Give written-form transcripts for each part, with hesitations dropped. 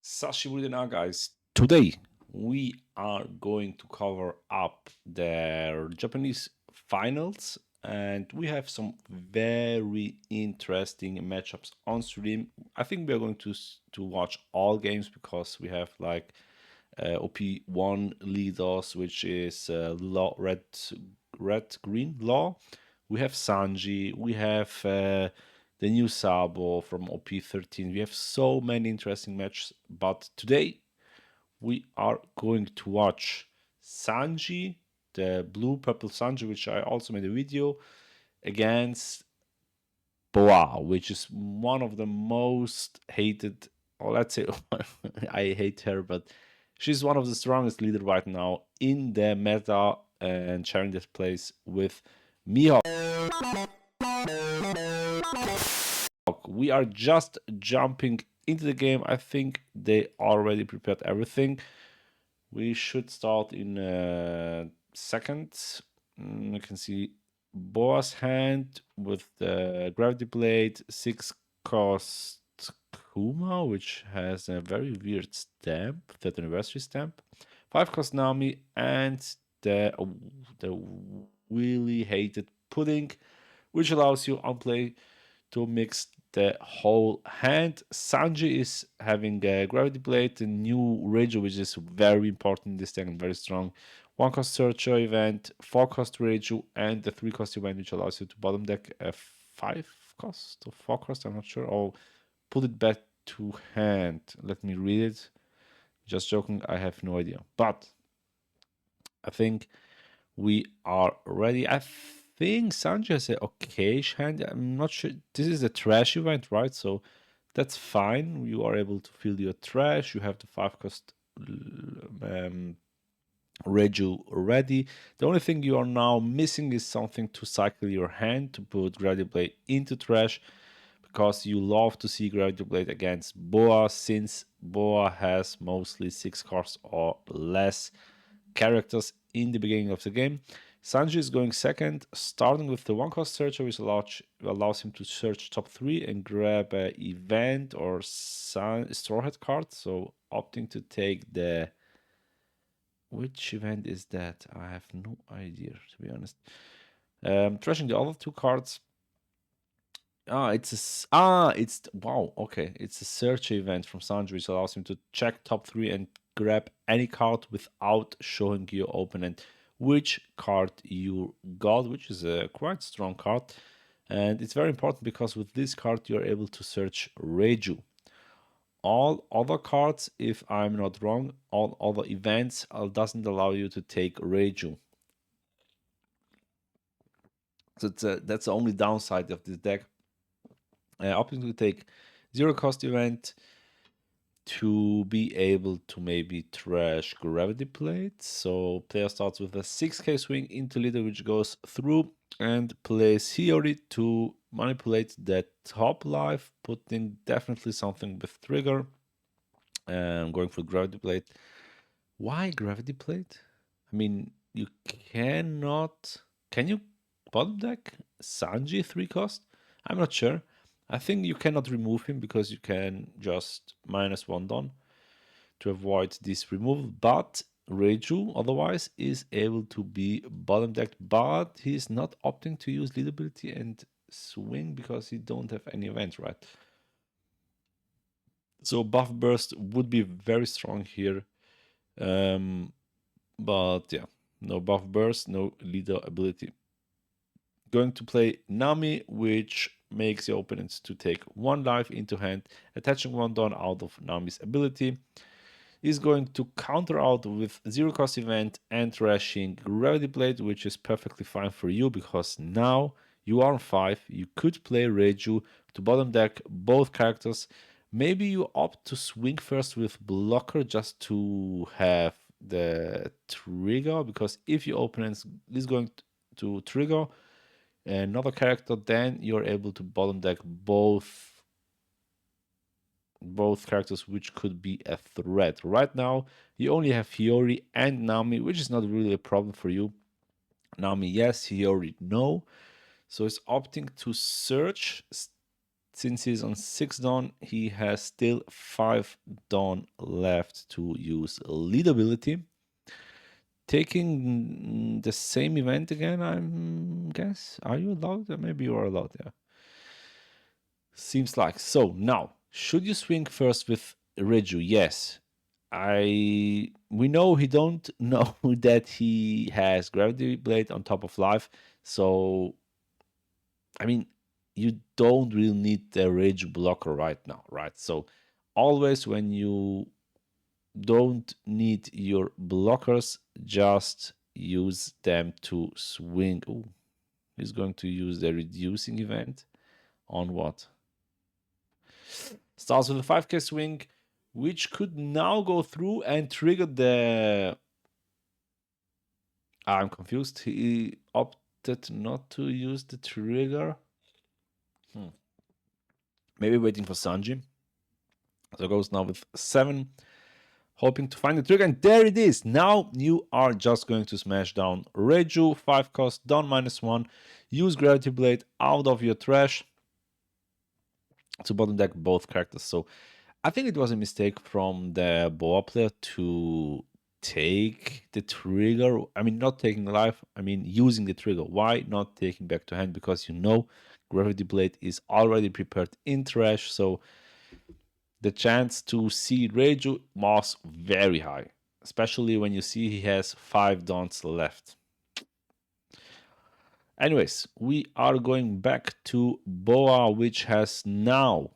Sashiburi now, guys. Today we are going to cover up the Japanese finals, and we have some very interesting matchups on stream. I think we are going to watch all games because we have like OP1 leaders, which is law red green law. We have Sanji. We have the new Sabo from OP13. We have so many interesting matches, but today we are going to watch Sanji, the blue purple Sanji, which I also made a video against Boa, which is one of the most hated, or let's say, I hate her, but she's one of the strongest leader right now in the meta and sharing this place with Mihawk. We are just jumping into the game. I think they already prepared everything. We should start in a second. You can see Boa's hand with the gravity blade, 6 cost Kuma, which has a very weird stamp, that anniversary stamp, 5 cost Nami, and the really hated pudding, which allows you on play to mix the whole hand. Sanji is having a gravity blade, the new Reiju, which is very important in this deck and very strong. 1 cost Searcher event, 4 cost Reiju, and the 3 cost event, which allows you to bottom deck a 5 cost or 4 cost, I'm not sure. I'll put it back to hand. Let me read it. Just joking, I have no idea. But I think we are ready. I think Sanji has a okay hand. I'm not sure. This is a trash event, right? So that's fine. You are able to fill your trash. You have the 5 cost Reju ready. The only thing you are now missing is something to cycle your hand to put Gravity Blade into trash, because you love to see Gravity Blade against Boa, since Boa has mostly 6 cards or less characters in the beginning of the game. Sanji is going second, starting with the 1 cost searcher, which allows him to search top 3 and grab an event or Straw Hat card. So opting to take the... Which event is that? I have no idea, to be honest. Trashing the other 2 cards. It's wow, okay. It's a search event from Sanji, which allows him to check top 3 and grab any card without showing your opponent which card you got, which is a quite strong card. And it's very important because with this card you're able to search Reiju. All other cards, if I'm not wrong, all other events doesn't allow you to take Reiju. So that's the only downside of this deck. Opting to take 0 cost event to be able to maybe trash Gravity Plate. So player starts with a 6k swing into leader, which goes through, and plays Hiyori to manipulate that top life, putting definitely something with trigger. Going for Gravity Plate. Why Gravity Plate? I mean, you cannot... Can you bottom deck Sanji 3 cost? I'm not sure. I think you cannot remove him because you can just -1 Don to avoid this removal, but Reiju otherwise is able to be bottom decked, but he's not opting to use lead ability and swing because he don't have any events, right? So buff burst would be very strong here. But yeah, no buff burst, no leader ability. Going to play Nami, which makes the opponents to take 1 life into hand, attaching 1 Dawn out of Nami's ability. Is going to counter out with 0 cost event and trashing Gravity Blade, which is perfectly fine for you because now you are on 5. You could play Reiju to bottom deck both characters. Maybe you opt to swing first with blocker just to have the trigger, because if your opponent is going to trigger another character, then you're able to bottom deck both characters, which could be a threat. Right now, you only have Hiyori and Nami, which is not really a problem for you. Nami, yes. Hiyori, no. So it's opting to search since he's on 6 Dawn, he has still 5 Dawn left to use lead ability. Taking the same event again, I guess. Are you allowed? Maybe you are allowed, yeah. Seems like. So now, should you swing first with Reju? Yes. We know he don't know that he has Gravity Blade on top of life. So I mean, you don't really need the Reju blocker right now, right? So always when you don't need your blockers, just use them to swing. Oh, he's going to use the reducing event on what? Starts with a 5k swing, which could now go through and trigger the. I'm confused. He opted not to use the trigger. Maybe waiting for Sanji. So goes now with 7, hoping to find the trigger, and there it is. Now you are just going to smash down Reju, 5 cost, down -1. Use Gravity Blade out of your trash to bottom deck both characters. So I think it was a mistake from the Boa player to take the trigger. I mean, not taking life, I mean, using the trigger. Why not taking back to hand? Because you know Gravity Blade is already prepared in trash, so the chance to see Reiju was very high, especially when you see he has 5 dons left. Anyways, we are going back to Boa, which has now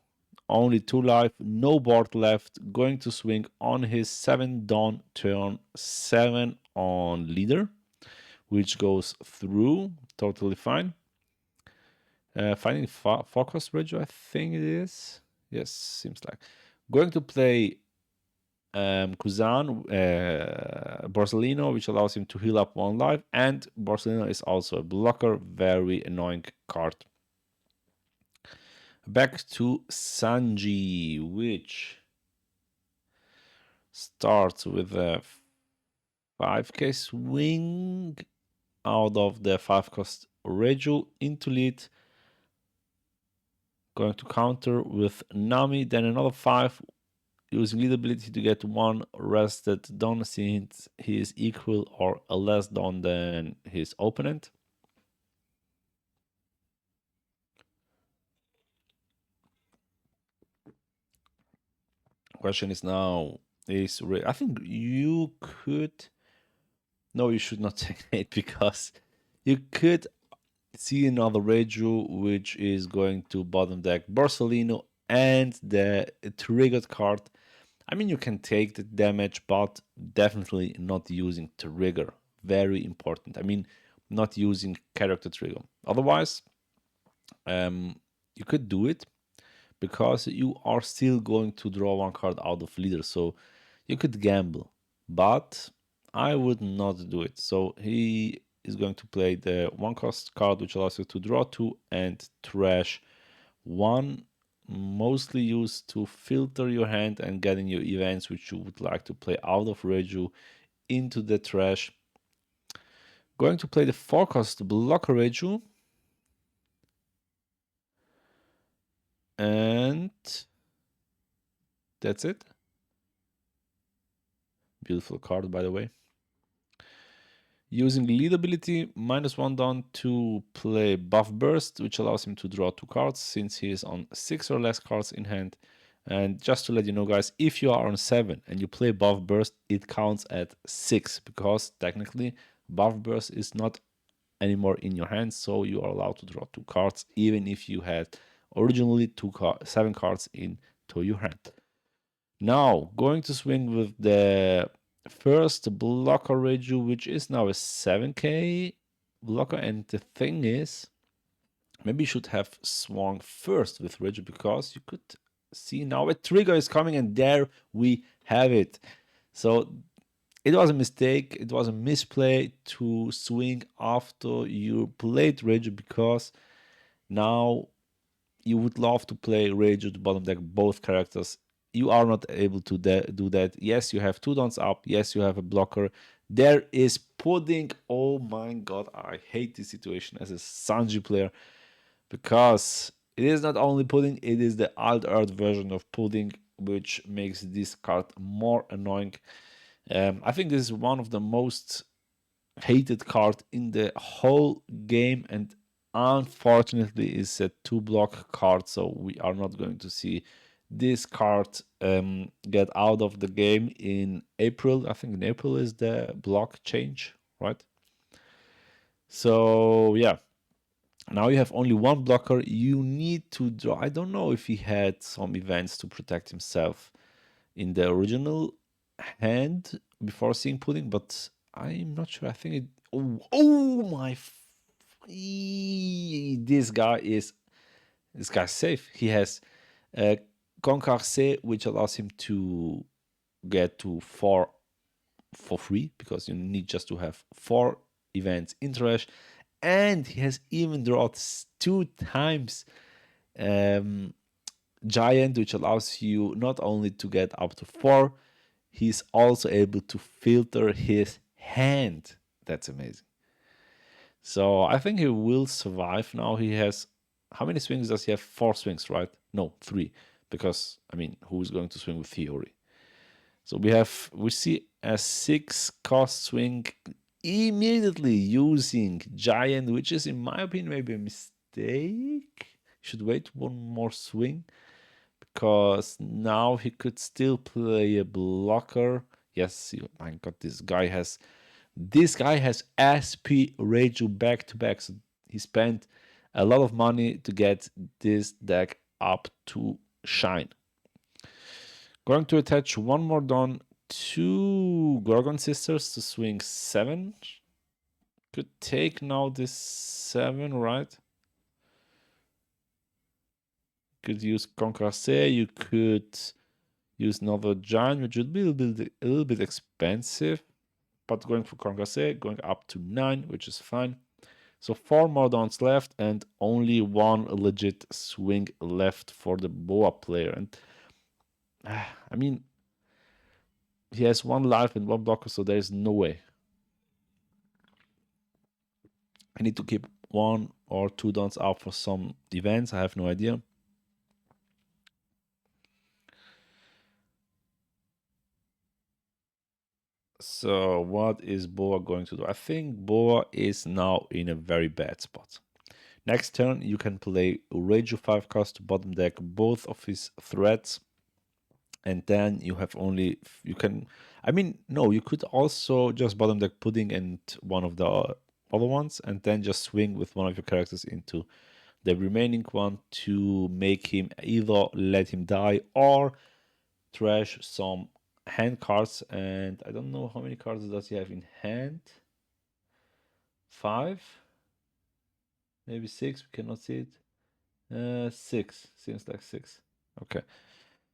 only 2 life, no board left, going to swing on his 7 Dawn turn 7 on leader, which goes through, totally fine. Finding focus Reju, I think it is. Yes, seems like. Going to play Kuzan, Borsellino, which allows him to heal up 1 life, and Borsellino is also a blocker, very annoying card. Back to Sanji, which starts with a 5k swing out of the 5 cost Reju into lead, going to counter with Nami, then another 5, using lead ability to get 1 rested Dawn since he is equal or less Dawn than his opponent. Question is now, I think you could. No, you should not take it because you could see another Reju which is going to bottom deck Borsellino and the triggered card. I mean, you can take the damage, but definitely not using trigger. Very important. I mean, not using character trigger. Otherwise, you could do it because you are still going to draw 1 card out of leader. So you could gamble, but I would not do it. So he is going to play the 1 cost card, which allows you to draw 2 and trash 1, mostly used to filter your hand and getting your events which you would like to play out of Reju into the trash. Going to play the 4 cost blocker Reju. And that's it. Beautiful card, by the way. Using lead ability, -1 down to play buff burst, which allows him to draw 2 cards since he is on 6 or less cards in hand. And just to let you know, guys, if you are on 7 and you play buff burst, it counts at 6 because technically buff burst is not anymore in your hand, so you are allowed to draw 2 cards even if you had originally 7 cards into your hand. Now, going to swing with the first blocker Reju, which is now a 7k blocker. And the thing is, maybe you should have swung first with Reju because you could see now a trigger is coming, and there we have it. So it was a mistake. It was a misplay to swing after you played Reju because now you would love to play Reju to bottom deck both characters. You are not able to do that. Yes, you have 2 dons up. Yes, you have a blocker. There is pudding. Oh my god, I hate this situation as a Sanji player because It is not only pudding, it is the altered version of pudding, which makes this card more annoying. I think this is one of the most hated card in the whole game, and unfortunately is a two block card, so we are not going to see this card get out of the game in April. I think in April is the block change, right? So yeah, now you have only one blocker. You need to draw. I don't know if he had some events to protect himself in the original hand before seeing pudding, but I'm not sure. I think it. Oh, oh my! This guy's safe. He has uh, Concarse, which allows him to get to four for free because you need just to have four events in trash, and he has even drawn two times um, giant, which allows you not only to get up to four, he's also able to filter his hand. That's amazing. So I think he will survive now. He has how many swings does he have? Four swings, right? No, three. Because I mean, who's going to swing with Theory? So we see a six cost swing immediately using giant, which is in my opinion maybe a mistake. Should wait one more swing because now he could still play a blocker. Yes, my god, this guy has SP Reiju back to back. So he spent a lot of money to get this deck up to shine. Going to attach one more Dawn, two Gorgon Sisters to swing 7. Could take now this 7, right? Could use Concarse, you could use another Giant, which would be a little bit expensive, but going for Concarse, going up to 9, which is fine. So 4 more dawns left and only one legit swing left for the Boa player. And I mean, he has one life and one blocker, so there's no way. I need to keep one or two dawns out for some events. I have no idea. So what is Boa going to do? I think Boa is now in a very bad spot. Next turn, you can play Reiju 5 cost to bottom deck both of his threats, and then you have only you can. I mean, no, you could also just bottom deck Pudding and one of the other ones, and then just swing with one of your characters into the remaining one to make him either let him die or trash some hand cards. And I don't know how many cards does he have in hand. 5, maybe 6. We cannot see it. 6 seems like 6. Okay,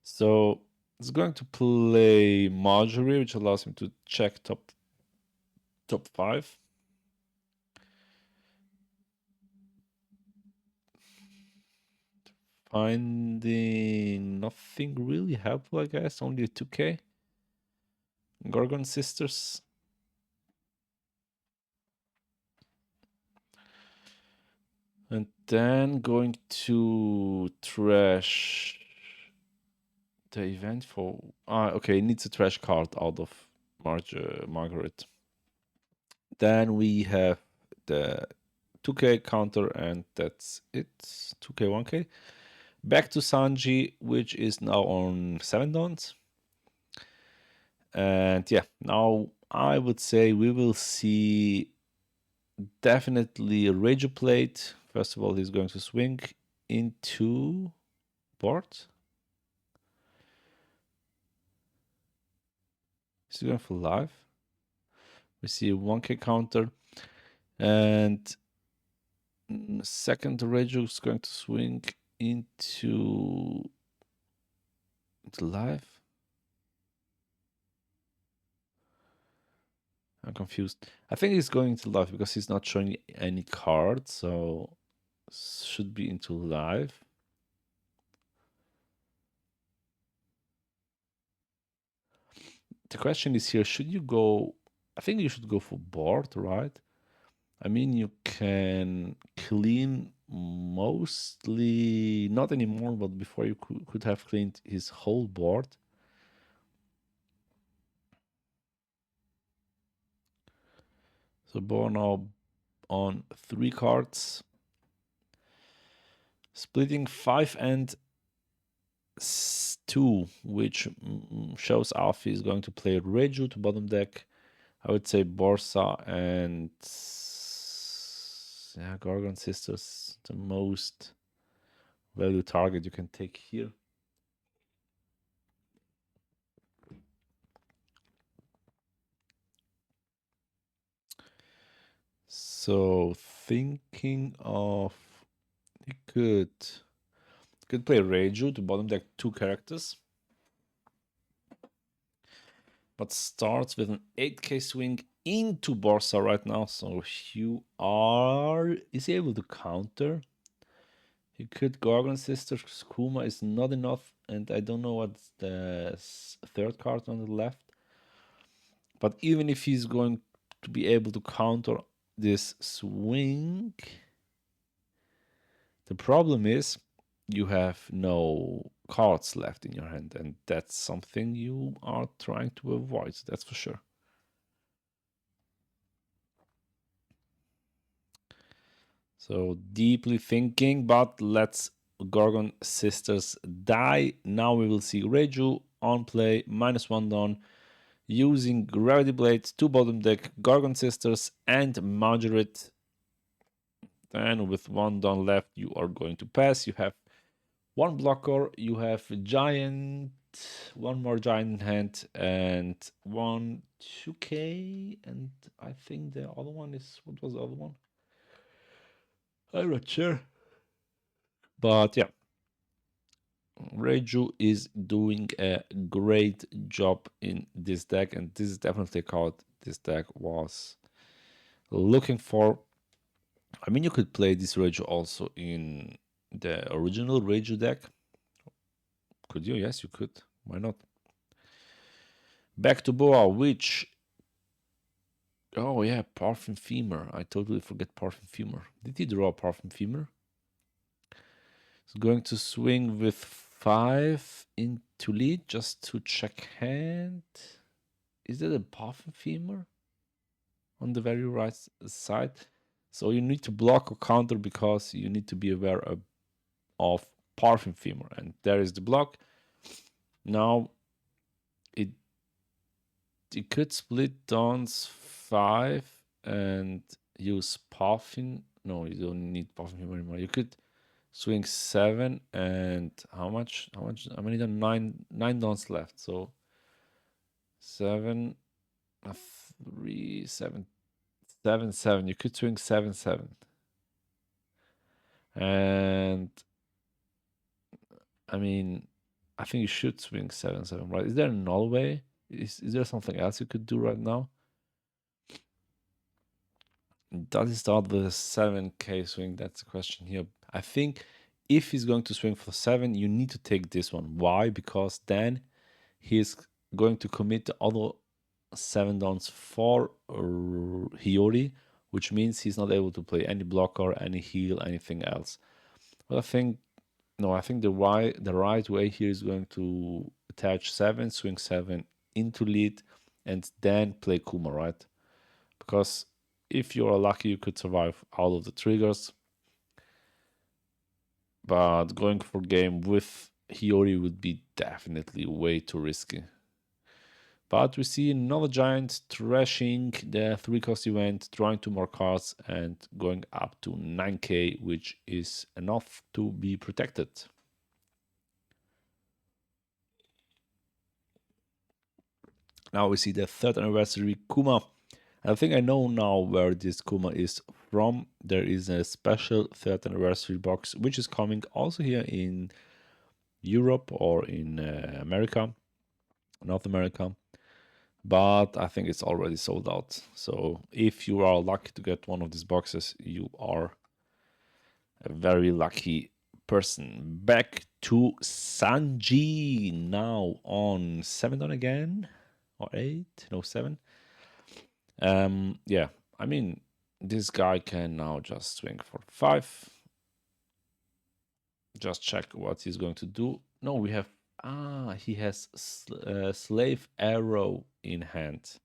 so it's going to play Marjorie, which allows him to check top 5. Finding nothing really helpful, I guess. Only a 2k. Gorgon Sisters. And then going to trash the event for... okay, it needs a trash card out of Margaret. Then we have the 2k counter, and that's it. 2k, 1k. Back to Sanji, which is now on 7 dons. And yeah, now I would say we will see definitely a Rage Plate. First of all, he's going to swing into board. He's going for live. We see a 1k counter. And second, Rage is going to swing into live. I'm confused. I think he's going to live because he's not showing any cards, so should be into live. The question is here, should you go... I think you should go for board, right? I mean, you can clean mostly, not anymore, but before you could have cleaned his whole board. So Boa now on 3 cards, splitting 5 and 2, which shows off he's going to play Reju to bottom deck. I would say Borsa and yeah, Gorgon Sisters, the most value target you can take here. So thinking of you could play Reiju to bottom deck 2 characters, but starts with an 8k swing into Borsa right now. So you is he able to counter? You could Gorgon Sisters. Kuma is not enough, and I don't know what's the third card on the left. But even if he's going to be able to counter this swing, the problem is you have no cards left in your hand, and that's something you are trying to avoid, that's for sure. So deeply thinking, but let's Gorgon Sisters die. Now we will see Reju on play, -1 down, using Gravity Blades to bottom deck Gorgon Sisters and Margaret. Then with 1 down left, you are going to pass. You have 1 blocker, you have giant, 1 more giant in hand, and 1 2k, and I think the other one is, what was the other one? I'm not sure. But yeah, Reiju is doing a great job in this deck, and this is definitely a card this deck was looking for. I mean, you could play this Reiju also in the original Reiju deck. Could you? Yes, you could. Why not? Back to Boa, which... Oh yeah, Parfum Femur. I totally forget Parfum Femur. Did he draw Parfum Femur? He's going to swing with 5 into lead just to check hand. Is that a Parfum Femur? On the very right side. So you need to block or counter because you need to be aware of Parfum Femur. And there is the block. Now it could split Dawn's 5 and use Parfum. No, you don't need Parfum Femur anymore. You could swing 7 and how much? How many? 9 Dawns left. So 7, 3, 7, 7, 7. You could swing 7, 7. And I mean, I think you should swing 7, 7, right? Is there a null way? Is there something else you could do right now? Does he start with a 7k swing? That's the question here. I think if he's going to swing for 7, you need to take this one. Why? Because then he's going to commit the other 7 downs for Hiyori, which means he's not able to play any blocker, any heal, anything else. But I think the right way here is going to attach 7, swing 7 into lead, and then play Kuma, right? Because if you are lucky, you could survive all of the triggers. But going for game with Hiyori would be definitely way too risky. But we see another giant trashing the 3-cost event, drawing 2 more cards and going up to 9k, which is enough to be protected. Now we see the 3rd anniversary Kuma. I think I know now where this Kuma is from. There is a special 3rd anniversary box, which is coming also here in Europe or in America, North America. But I think it's already sold out. So if you are lucky to get one of these boxes, you are a very lucky person. Back to Sanji now on 7 on again, or 8, no 7. Yeah, I mean, This guy can now just swing for 5. Just check what he's going to do. No, we have. He has slave arrow in hand.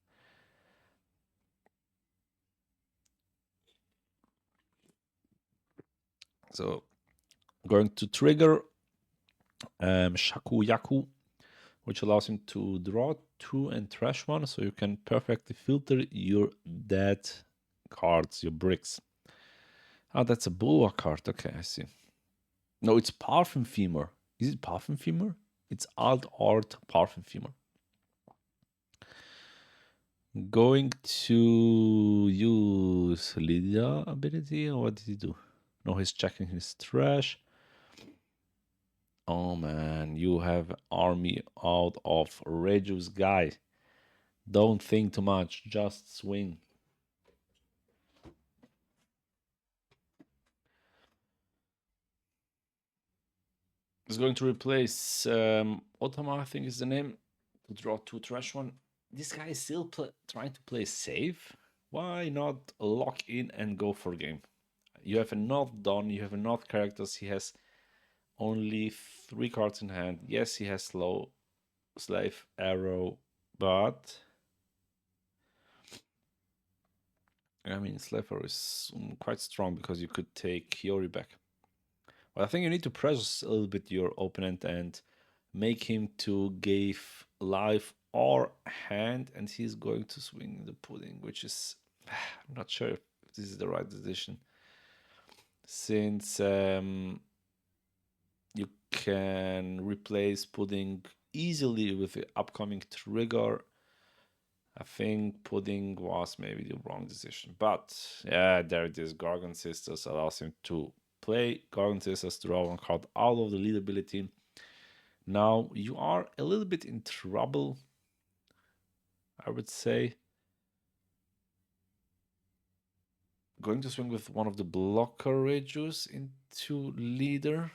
So going to trigger Shaku Yaku, which allows him to draw 2 and trash 1, so you can perfectly filter your dead cards, your bricks. Oh, that's a Boa card. Okay, I see. No, it's Parfum Femur. Is it Parfum Femur? It's Alt Art Parfum Femur. Going to use Lydia ability, or what did he do? No, he's checking his trash. Oh man, you have army out of Regius guy. Don't think too much, just swing. He's going to replace Otama, I think is the name, to draw 2 trash 1. This guy is still trying to play safe. Why not lock in and go for game? You have enough done, you have enough characters. He has only 3 cards in hand. Yes, he has slow, slave, arrow, but I mean, slave arrow is quite strong because you could take Hiyori back. Well, I think you need to press a little bit your opponent and make him to give life or hand, and he's going to swing the pudding, which is I'm not sure if this is the right decision, since you can replace pudding easily with the upcoming trigger. I think pudding was maybe the wrong decision, but yeah, there it is. Gorgon Sisters allows him to play Gorgon Sisters, draw 1 card out of the lead ability. Now you are a little bit in trouble, I would say. Going to swing with one of the blocker Regius into leader.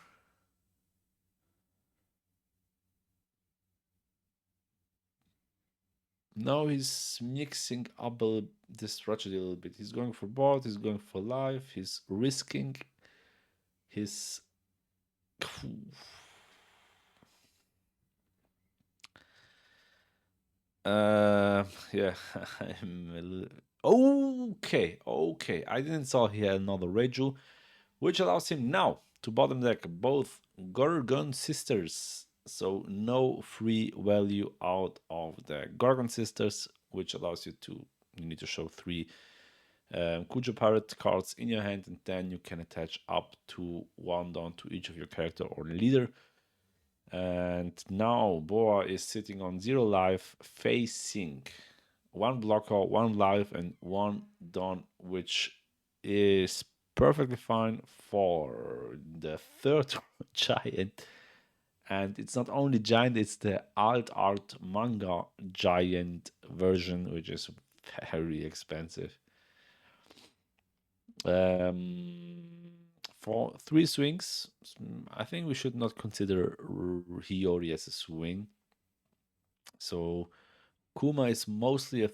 Now he's mixing up the strategy a little bit. He's going for board, he's going for life, he's risking his. Yeah, I'm a little... Okay. I didn't saw he had another Reju, which allows him now to bottom deck both Gorgon Sisters. So no free value out of the Gorgon Sisters, which allows you to, you need to show 3 Kujo Pirate cards in your hand, and then you can attach up to 1 down to each of your character or leader. And now Boa is sitting on 0 life, facing 1 blocker, 1 life, and 1 dawn, which is perfectly fine for the third giant. And it's not only giant, it's the alt art manga giant version, which is very expensive. For 3 swings, I think we should not consider Hiyori as a swing. So Kuma is mostly a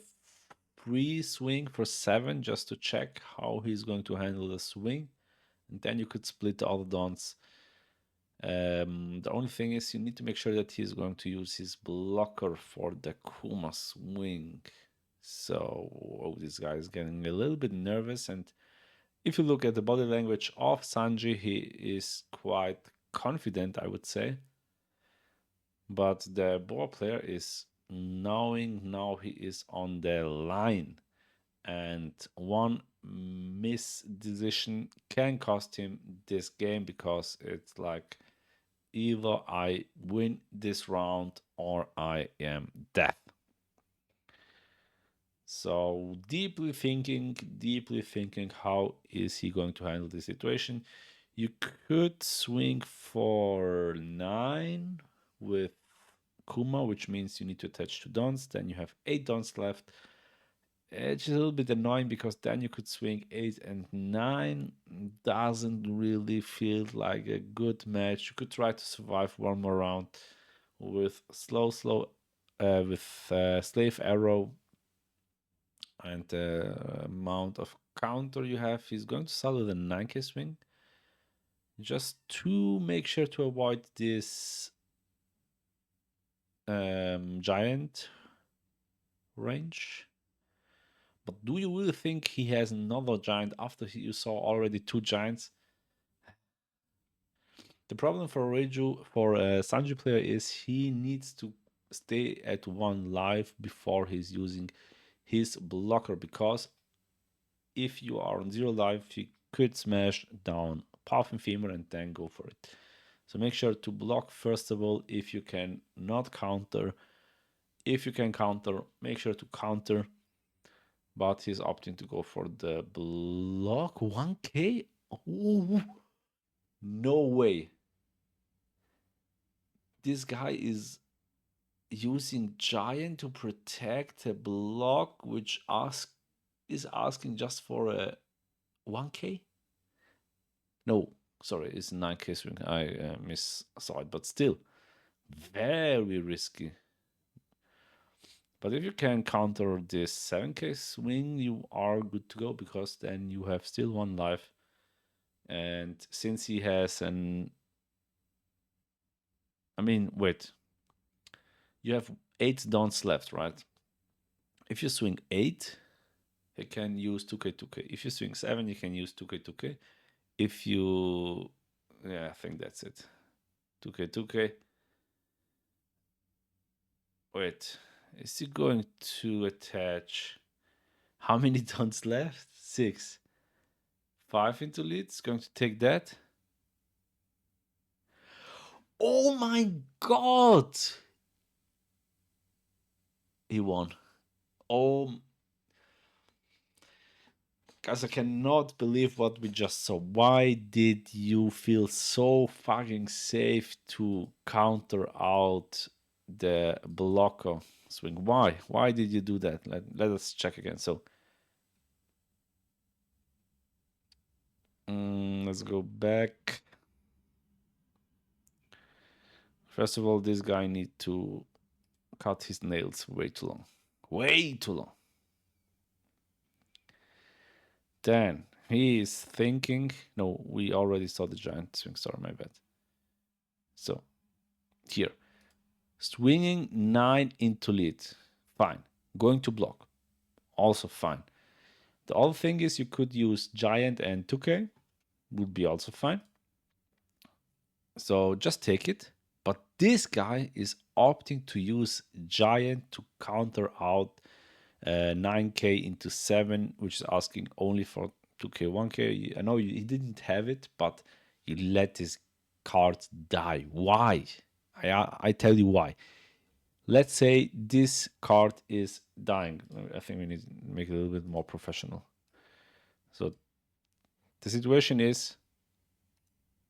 free swing for 7, just to check how he's going to handle the swing. And then you could split the other dons. The only thing is you need to make sure that he's going to use his blocker for the Kuma swing. So this guy is getting a little bit nervous, and if you look at the body language of Sanji, he is quite confident, I would say. But the Boa player is knowing now he is on the line, and one misdecision can cost him this game, because it's like either I win this round or I am dead. So deeply thinking how is he going to handle the situation. You could swing for 9 with Kuma, which means you need to attach 2 dons. Then you have 8 dons left. It's a little bit annoying because then you could swing 8 and 9. Doesn't really feel like a good match. You could try to survive 1 more round with with slave arrow. and the amount of counter you have is going to start with a 9k swing, just to make sure to avoid this giant range. But do you really think he has another giant after you saw already 2 giants? The problem for a Sanji player is he needs to stay at 1 life before he's using his blocker, because if you are on 0 life, you could smash down Puff and Femur and then go for it. So make sure to block first of all if you can not counter. If you can counter, make sure to counter. But he's opting to go for the block 1k. Ooh, no way. This guy is using giant to protect a block which is asking just for a 1k. No, sorry, it's 9k swing. I saw it, but still very risky. But if you can counter this 7k swing, you are good to go, because then you have still 1 life. And since he has wait. You have 8 dons left, right? If you swing 8, you can use 2k, 2k. If you swing 7, you can use 2k, 2k. If you... Yeah, I think that's it. 2k, 2k. Wait, is he going to attach... How many dons left? 6. 5 into lead. It's going to take that. Oh my god! He won. Oh, guys, I cannot believe what we just saw. Why did you feel so fucking safe to counter out the blocker swing? Why? Why did you do that? Let us check again. So, let's go back. First of all, this guy need to cut his nails way too long. Way too long. Then he is thinking... No, we already saw the giant swing. Sorry, my bad. So, here. Swinging 9 into lead. Fine. Going to block. Also fine. The other thing is you could use giant and 2k. Would be also fine. So just take it. But this guy is opting to use giant to counter out 9k into 7, which is asking only for 2k, 1k. I know he didn't have it, but he let his cards die. Why? I tell you why. Let's say this card is dying. I think we need to make it a little bit more professional. So the situation is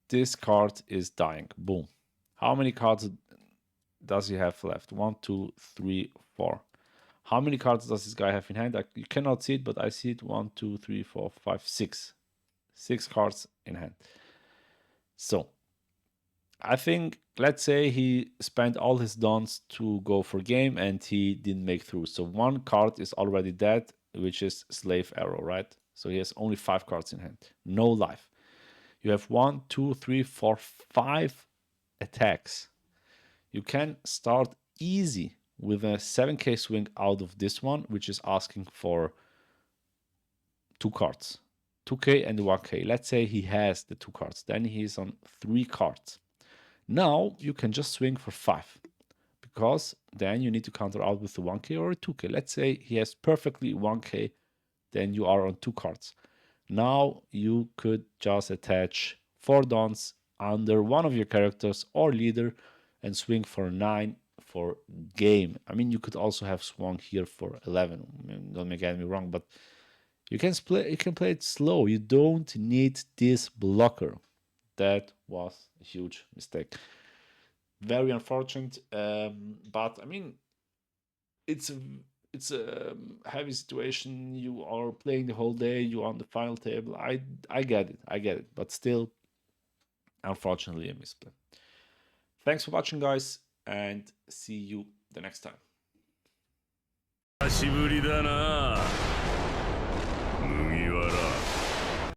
this card is dying. Boom. How many cards does he have left? 1, 2, 3, 4. How many cards does this guy have in hand? You cannot see it, but I see it. 1, 2, 3, 4, 5, 6. 6 cards in hand. So I think, let's say he spent all his dons to go for game and he didn't make through. So 1 card is already dead, which is Slave Arrow, right? So he has only 5 cards in hand. No life. You have 1, 2, 3, 4, 5 attacks. You can start easy with a 7k swing out of this one, which is asking for 2 cards. 2k and 1k. Let's say he has the 2 cards. Then he's on 3 cards. Now you can just swing for 5, because then you need to counter out with a 1k or a 2k. Let's say he has perfectly 1k, then you are on 2 cards. Now you could just attach 4 dons under one of your characters or leader and swing for 9 for game. I mean, you could also have swung here for 11. I mean, don't get me wrong, but you can play it slow. You don't need this blocker. That was a huge mistake. Very unfortunate, but I mean, it's a heavy situation. You are playing the whole day. You are on the final table. I get it, but still, unfortunately, a misplay. Thanks for watching, guys, and see you the next time. 久しぶりだな。から